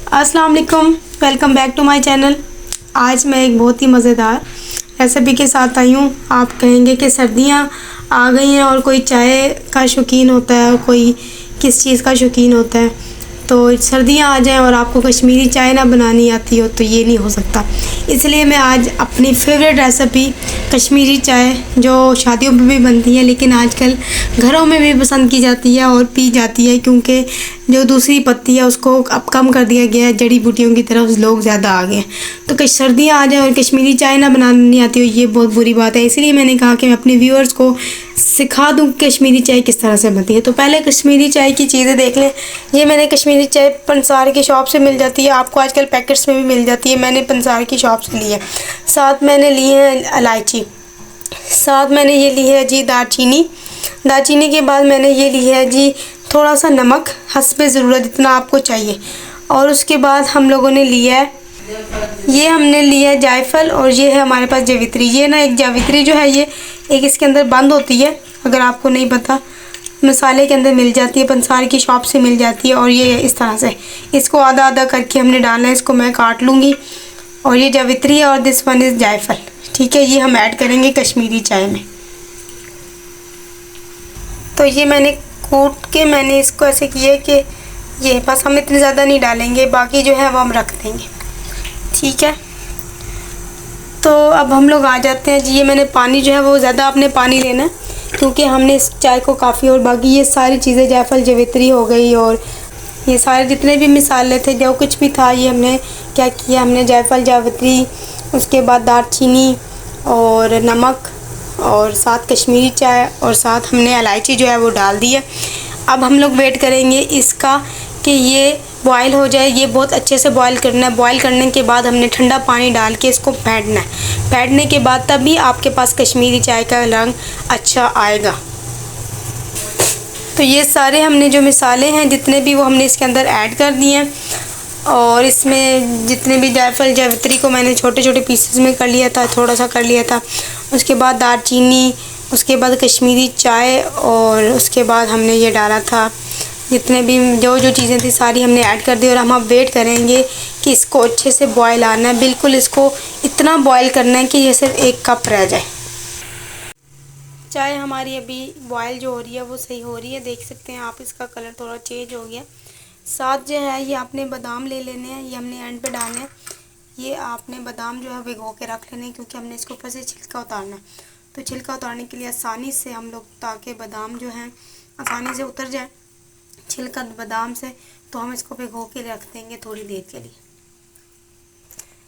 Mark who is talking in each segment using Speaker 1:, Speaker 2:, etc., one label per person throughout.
Speaker 1: अस्सलाम वालेकुम, welcome back to my channel. आज मैं एक बहुत ही मज़ेदार रेसिपी के साथ आई हूँ। आप कहेंगे कि सर्दियाँ आ गई हैं और कोई चाय का शौकीन होता है और कोई किस चीज़ का शौकीन होता है। तो सर्दियाँ आ जाएं और आपको कश्मीरी चाय ना बनानी आती हो तो ये नहीं हो सकता। इसलिए मैं आज अपनी फेवरेट रेसिपी कश्मीरी चाय, जो शादियों में भी बनती है लेकिन आजकल घरों में भी पसंद की जाती है और पी जाती है, क्योंकि जो दूसरी पत्ती है उसको अब कम कर दिया गया है, जड़ी बूटियों की तरफ लोग ज़्यादा आ गए हैं। तो सर्दियाँ आ जाए और कश्मीरी चाय ना बनानी आती हो ये बहुत बुरी बात है। इसलिए मैंने कहा कि मैं अपने व्यूअर्स को सिखा दूँ कश्मीरी चाय किस तरह से बनती है। तो पहले कश्मीरी चाय की चीज़ें देख लें। ये मैंने कश्मीरी चाय पंसार की शॉप से मिल जाती है, आपको आजकल पैकेट्स में भी मिल जाती है। मैंने पंसार की शॉप से ली है। साथ मैंने ली है इलायची, साथ मैंने ये ली है जी दालचीनी। दालचीनी के बाद मैंने ये ली है जी थोड़ा सा नमक, हस्बे ज़रूरत जितना आपको चाहिए। और उसके बाद हम लोगों ने लिया है, ये हमने लिया है जायफल, और ये है हमारे पास जावित्री। ये ना एक जावित्री जो है ये एक इसके अंदर बंद होती है, अगर आपको नहीं पता मसाले के अंदर मिल जाती है, पंसार की शॉप से मिल जाती है। और ये इस तरह से इसको आधा आधा करके हमने डालना है। इसको मैं काट लूँगी। और ये जावित्री है और दिस वन इज़ जायफल। ठीक है, ये हम ऐड करेंगे कश्मीरी चाय में। तो ये मैंने कूट के मैंने इसको ऐसे किया कि ये बस हम इतने ज़्यादा नहीं डालेंगे, बाकी जो है वो हम रख देंगे। ठीक है, तो अब हम लोग आ जाते हैं जी। ये मैंने पानी जो है वो ज़्यादा आपने पानी लेना है, क्योंकि हमने इस चाय को काफ़ी, और बाकी ये सारी चीज़ें जायफल जावित्री हो गई और ये सारे जितने भी मिसाले थे जो कुछ भी था, ये हमने क्या किया, हमने जायफल जावित्री, उसके बाद दालचीनी और नमक और साथ कश्मीरी चाय और साथ हमने इलायची जो है वो डाल दी है। अब हम लोग वेट करेंगे इसका कि ये बॉयल हो जाए। ये बहुत अच्छे से बॉयल करना है। बॉयल करने के बाद हमने ठंडा पानी डाल के इसको फेंटना है। फेंटने के बाद तभी आपके पास कश्मीरी चाय का रंग अच्छा आएगा। तो ये सारे हमने जो मिसाले हैं जितने भी वो हमने इसके अंदर ऐड कर दिए हैं। और इसमें जितने भी जायफल जावित्री को मैंने छोटे छोटे पीसेस में कर लिया था, थोड़ा सा कर लिया था। उसके बाद दालचीनी, उसके बाद कश्मीरी चाय, और उसके बाद हमने ये डाला था जितने भी जो जो चीज़ें थी सारी हमने ऐड कर दी। और हम अब वेट करेंगे कि इसको अच्छे से बॉयल आना है। बिल्कुल इसको इतना बॉयल करना है कि ये सिर्फ 1 कप रह जाए। चाय हमारी अभी बॉयल जो हो रही है वो सही हो रही है, देख सकते हैं आप, इसका कलर थोड़ा चेंज हो गया। साथ जो है ये आपने बादाम ले लेने हैं, ये हमने एंड पे डालने हैं। ये आपने बादाम जो है भिगो के रख लेने हैं, क्योंकि हमने इसको ऊपर से छिलका उतारना है। तो छिलका उतारने के लिए आसानी से हम लोग, ताकि बादाम जो है आसानी से उतर जाए छिलका बादाम से, तो हम इसको भिगो के रख देंगे थोड़ी देर के लिए।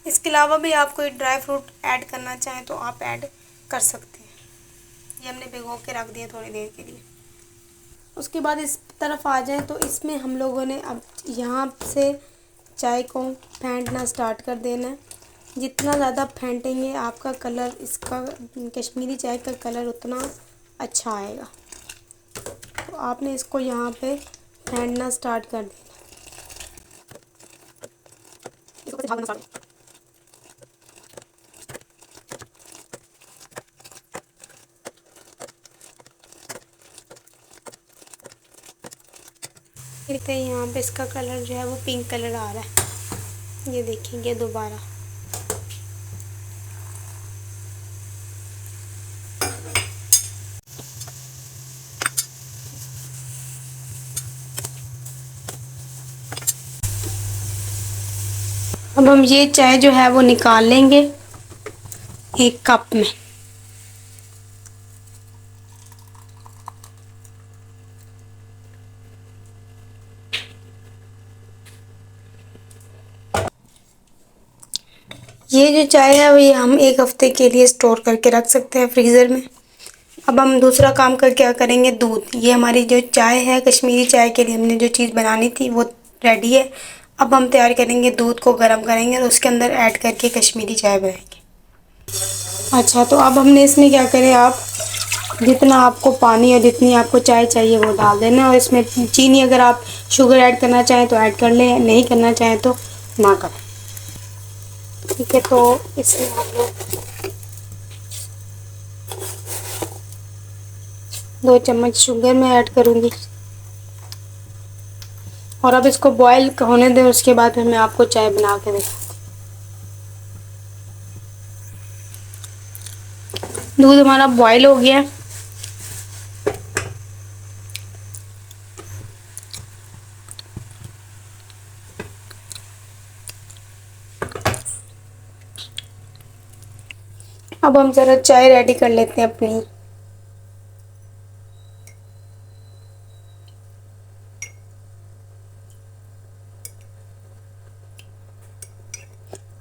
Speaker 1: इसके अलावा भी आप कोई ड्राई फ्रूट ऐड करना चाहें तो आप ऐड कर सकते हैं। ये हमने भिगो के रख दिया थोड़ी देर के लिए। उसके बाद इस तरफ आ जाए तो इसमें हम लोगों ने अब यहाँ से चाय को फेंटना स्टार्ट कर देना है। जितना ज़्यादा फेंटेंगे आपका कलर, इसका कश्मीरी चाय का कलर उतना अच्छा आएगा। तो आपने इसको यहाँ पे फेंटना स्टार्ट कर देना। देखते हैं यहाँ पे इसका कलर जो है वो पिंक कलर आ रहा है, ये देखेंगे दोबारा। अब हम ये चाय जो है वो निकाल लेंगे 1 कप में। ये जो चाय है वो ये हम 1 हफ्ते के लिए स्टोर करके रख सकते हैं फ्रीज़र में। अब हम दूसरा काम कर क्या करेंगे, दूध। ये हमारी जो चाय है कश्मीरी चाय के लिए हमने जो चीज़ बनानी थी वो रेडी है। अब हम तैयार करेंगे, दूध को गर्म करेंगे और उसके अंदर ऐड करके कश्मीरी चाय बनाएंगे। अच्छा, तो अब हमने इसमें क्या करें, आप जितना आपको पानी और जितनी आपको चाय चाहिए वो डाल देना। और इसमें चीनी, अगर आप शुगर ऐड करना चाहें तो ऐड कर लें, नहीं करना चाहें तो ना करें। ठीक है, तो इसमें हम लोग 2 चम्मच शुगर में ऐड करूँगी। और अब इसको बॉईल होने दें, उसके बाद फिर मैं आपको चाय बना के दें। दूध हमारा बॉईल हो गया है। अब हम ज़रा चाय रेडी कर लेते हैं अपनी।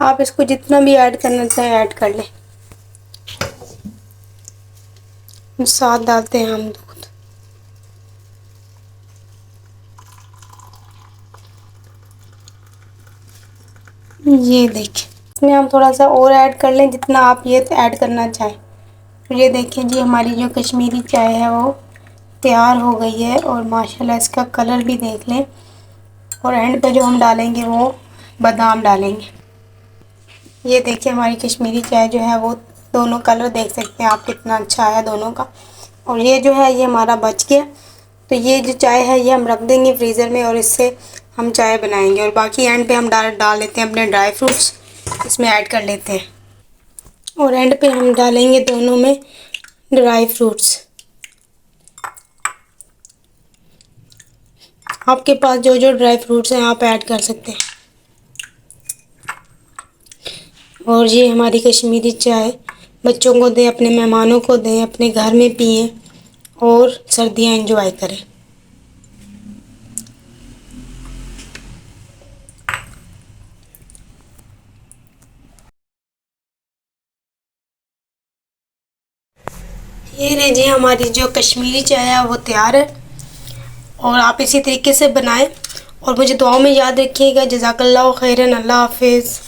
Speaker 1: आप इसको जितना भी ऐड करना चाहें ऐड कर लें। साथ डालते हैं हम दूध। ये देखिए, इसमें हम थोड़ा सा और ऐड कर लें जितना आप ये ऐड करना चाहें। ये देखिए जी, हमारी जो कश्मीरी चाय है वो तैयार हो गई है और माशाल्लाह इसका कलर भी देख लें। और एंड पे जो हम डालेंगे वो बादाम डालेंगे। ये देखिए, हमारी कश्मीरी चाय जो है वो दोनों कलर देख सकते हैं आप कितना अच्छा है दोनों का। और ये जो है ये हमारा बच गया, तो ये जो चाय है ये हम रख देंगे फ्रीज़र में और इससे हम चाय बनाएंगे। और बाकी एंड पे हम डाल लेते हैं अपने ड्राई फ्रूट्स, इसमें ऐड कर लेते हैं। और एंड पे हम डालेंगे दोनों में ड्राई फ्रूट्स। आपके पास जो जो ड्राई फ्रूट्स हैं आप ऐड कर सकते हैं। और ये हमारी कश्मीरी चाय बच्चों को दें, अपने मेहमानों को दें, अपने घर में पिएं और सर्दियाँ एंजॉय करें। ये रही जी हमारी जो कश्मीरी चाय है वो तैयार है। और आप इसी तरीके से बनाएं और मुझे दुआओं में याद रखिएगा। जज़ाकल्लाह खैरन। अल्लाह हाफिज़।